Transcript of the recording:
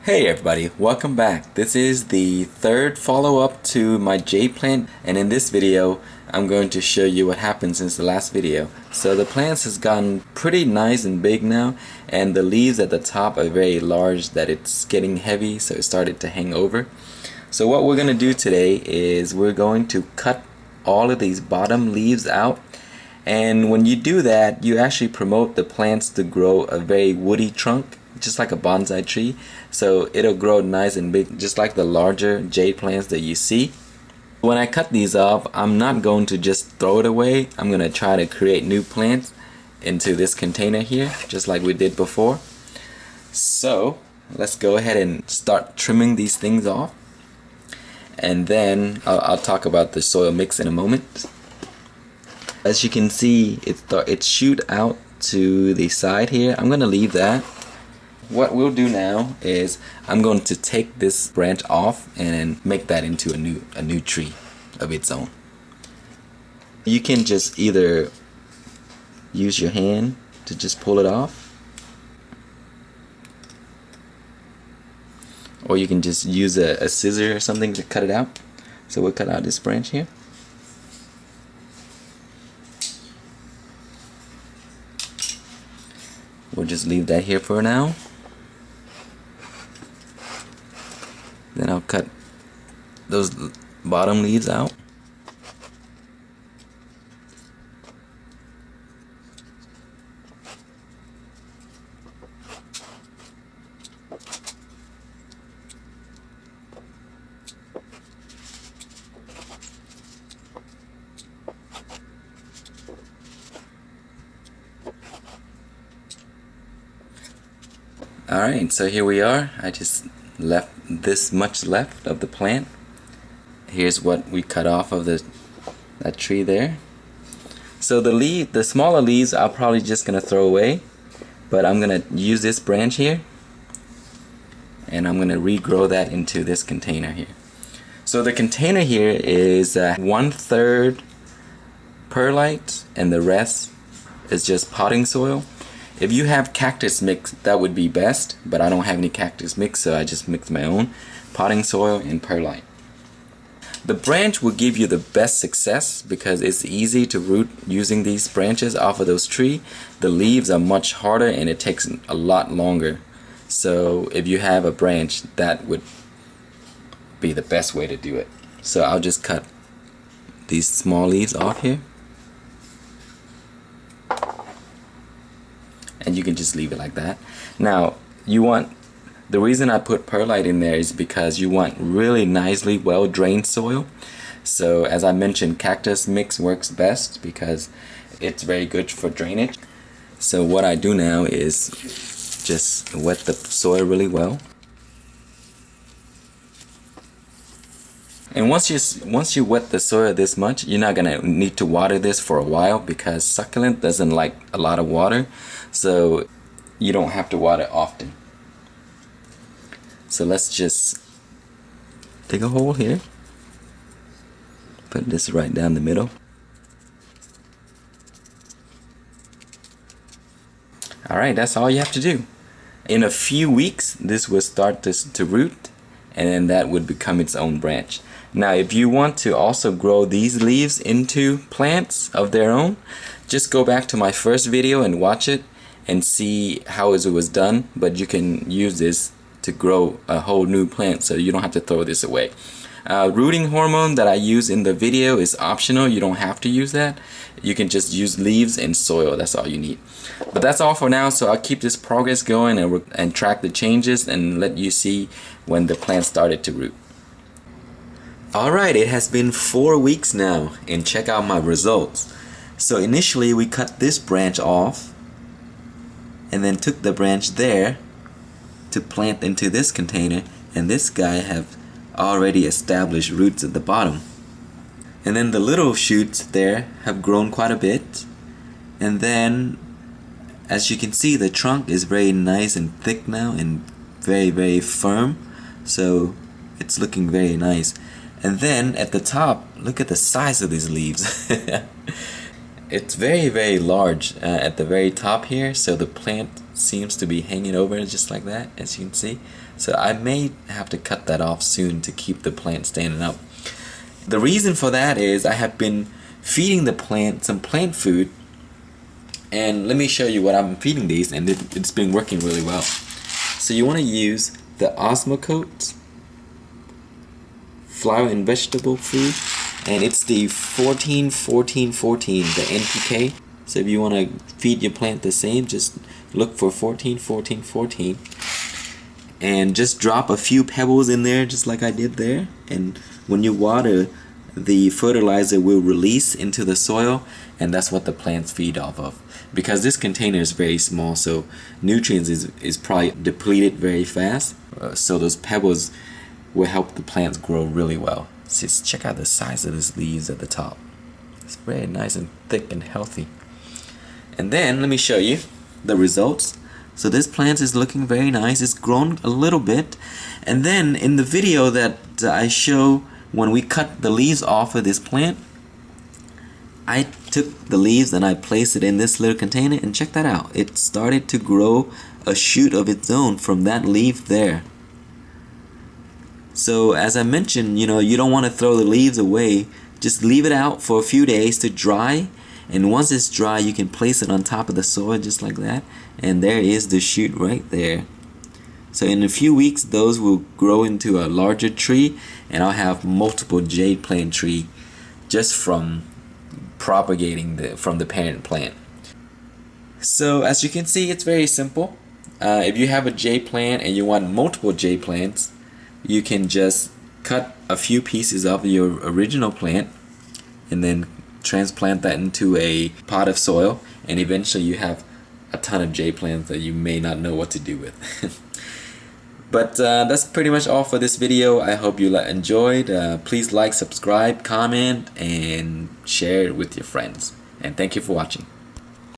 Hey everybody, welcome back. This is the third follow-up to my jade plant, and in this video I'm going to show you what happened since the last video. So the plants has gotten pretty nice and big now, and the leaves at the top are very large that it's getting heavy, so it started to hang over. So what we're going to do today is we're going to cut all of these bottom leaves out, and when you do that you actually promote the plants to grow a very woody trunk, just like a bonsai tree, so it'll grow nice and big just like the larger jade plants that you see. When I cut these off, I'm not going to just throw it away. I'm going to try to create new plants into this container here, just like we did before. So let's go ahead and start trimming these things off, and then I'll talk about the soil mix in a moment. As you can see, it shoot out to the side here. I'm going to leave that. What we'll do now is I'm going to take this branch off and make that into a new tree of its own. You can just either use your hand to just pull it off, or you can just use a scissor or something to cut it out. So we'll cut out this branch here. We'll just leave that here for now. Then I'll cut those bottom leaves out. Alright, so here we are. I just left this much left of the plant. Here's what we cut off of that tree there. So the smaller leaves I'm probably just gonna throw away, but I'm gonna use this branch here and I'm gonna regrow that into this container here. So the container here is 1/3 perlite and the rest is just potting soil. If you have cactus mix, that would be best, but I don't have any cactus mix, so I just mixed my own potting soil and perlite. The branch will give you the best success because it's easy to root using these branches off of those trees. The leaves are much harder and it takes a lot longer. So if you have a branch, that would be the best way to do it. So I'll just cut these small leaves off here. And you can just leave it like that. Now the reason I put perlite in there is because you want really nicely well drained soil. So as I mentioned, cactus mix works best because it's very good for drainage. So what I do now is just wet the soil really well. And once you wet the soil this much, you're not gonna need to water this for a while because succulent doesn't like a lot of water, so you don't have to water often. So let's just dig a hole here, put this right down the middle. Alright, that's all you have to do. In a few weeks this will start to root, and then that would become its own branch. Now if you want to also grow these leaves into plants of their own, just go back to my first video and watch it and see how it was done, but you can use this to grow a whole new plant, so you don't have to throw this away. Rooting hormone that I use in the video is optional. You don't have to use that. You can just use leaves and soil. That's all you need. But that's all for now, so I'll keep this progress going and track the changes and let you see when the plant started to root. Alright, it has been 4 weeks now, and check out my results. So initially we cut this branch off and then took the branch there to plant into this container, and this guy have already established roots at the bottom. And then the little shoots there have grown quite a bit, and then as you can see, the trunk is very nice and thick now and very firm, so it's looking very nice. And then at the top, look at the size of these leaves. it's very large at the very top here, so the plant seems to be hanging over just like that, as you can see. So I may have to cut that off soon to keep the plant standing up. The reason for that is I have been feeding the plant some plant food, and let me show you what I'm feeding these, and it's been working really well. So you want to use the Osmocote flower and vegetable food, and it's the 14-14-14, the NPK. So if you want to feed your plant the same, just look for 14-14-14 and just drop a few pebbles in there just like I did there, and when you water, the fertilizer will release into the soil, and that's what the plants feed off of. Because this container is very small, so nutrients is probably depleted very fast, so those pebbles will help the plants grow really well. Just check out the size of these leaves at the top. It's very nice and thick and healthy. And then let me show you the results. So this plant is looking very nice. It's grown a little bit, and then in the video that I show when we cut the leaves off of this plant, I took the leaves and I placed it in this little container, and check that out. It started to grow a shoot of its own from that leaf there. So as I mentioned, you know, you don't want to throw the leaves away. Just leave it out for a few days to dry, and once it's dry you can place it on top of the soil just like that, and there is the shoot right there. So in a few weeks those will grow into a larger tree, and I'll have multiple jade plant tree just from propagating from the parent plant. So as you can see, it's very simple. If you have a jade plant and you want multiple jade plants, you can just cut a few pieces of your original plant and then transplant that into a pot of soil, and eventually you have a ton of jade plants that you may not know what to do with. But that's pretty much all for this video. I hope you enjoyed. Please like, subscribe, comment, and share it with your friends. And thank you for watching.